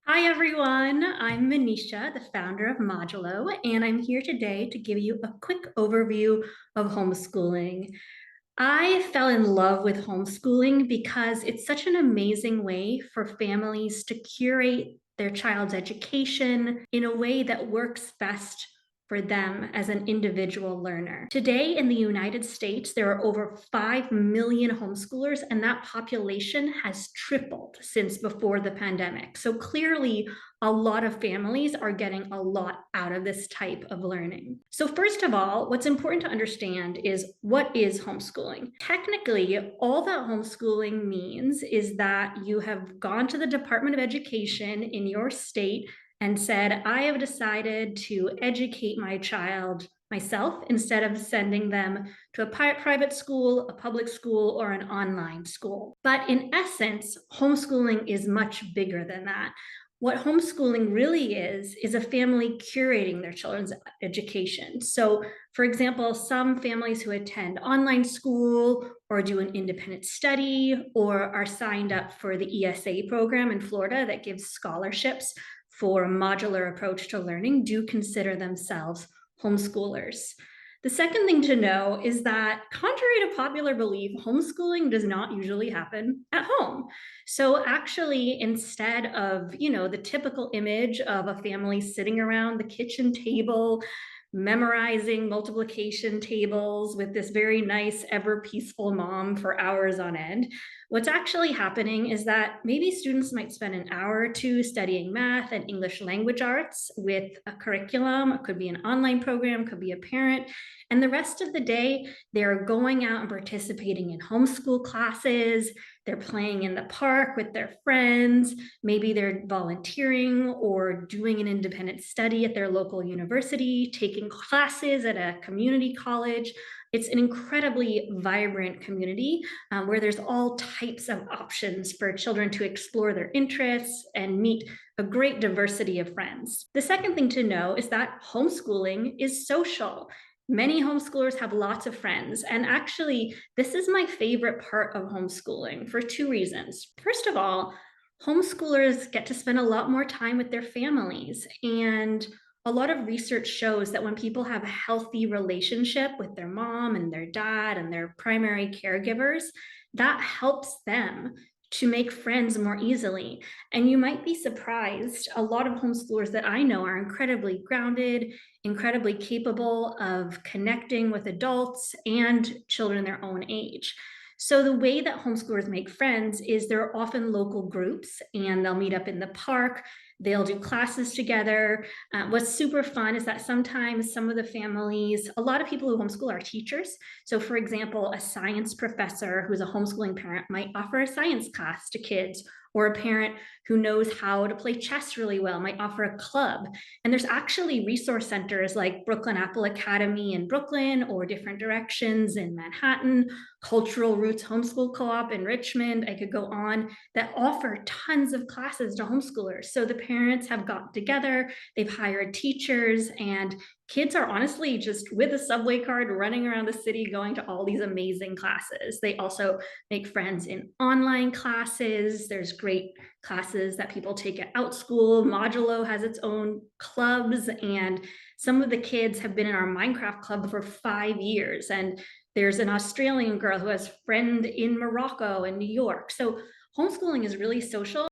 Hi everyone, I'm Manisha, the founder of Modulo, and I'm here today to give you a quick overview of homeschooling. I fell in love with homeschooling because it's such an amazing way for families to curate their child's education in a way that works best for them as an individual learner. Today in the United States, there are over 5 million homeschoolers, and that population has tripled since before the pandemic. So clearly, a lot of families are getting a lot out of this type of learning. So first of all, what's important to understand is what is homeschooling? Technically, all that homeschooling means is that you have gone to the Department of Education in your state and said, I have decided to educate my child myself instead of sending them to a private school, a public school, or an online school. But in essence, homeschooling is much bigger than that. What homeschooling really is a family curating their children's education. So, for example, some families who attend online school or do an independent study or are signed up for the ESA program in Florida that gives scholarships for a modular approach to learning do consider themselves homeschoolers. The second thing to know is that, contrary to popular belief, homeschooling does not usually happen at home. So actually, instead of, the typical image of a family sitting around the kitchen table, memorizing multiplication tables with this very nice, ever peaceful mom for hours on end, what's actually happening is that maybe students might spend an hour or two studying math and English language arts with a curriculum. It could be an online program, could be a parent. And the rest of the day, they're going out and participating in homeschool classes. They're playing in the park with their friends. Maybe they're volunteering or doing an independent study at their local university, taking classes at a community college. It's an incredibly vibrant community where there's all types of options for children to explore their interests and meet a great diversity of friends. The second thing to know is that homeschooling is social. Many homeschoolers have lots of friends. And actually, this is my favorite part of homeschooling for two reasons. First of all, homeschoolers get to spend a lot more time with their families. And a lot of research shows that when people have a healthy relationship with their mom and their dad and their primary caregivers, that helps them to make friends more easily. And you might be surprised, a lot of homeschoolers that I know are incredibly grounded, incredibly capable of connecting with adults and children their own age. So the way that homeschoolers make friends is there are often local groups and they'll meet up in the park. They'll do classes together. What's super fun is that sometimes some of the families, a lot of people who homeschool are teachers. So for example, a science professor who's a homeschooling parent might offer a science class to kids, or a parent who knows how to play chess really well might offer a club. And there's actually resource centers like Brooklyn Apple Academy in Brooklyn or Different Directions in Manhattan, Cultural Roots Homeschool Co-op in Richmond. I could go on, that offer tons of classes to homeschoolers. So the parents have gotten together, they've hired teachers, and kids are honestly just with a subway card running around the city going to all these amazing classes. They also make friends in online classes. There's great classes that people take at Outschool. Modulo has its own clubs, and some of the kids have been in our Minecraft club for 5 years. And there's an Australian girl who has friend in Morocco and New York. So homeschooling is really social.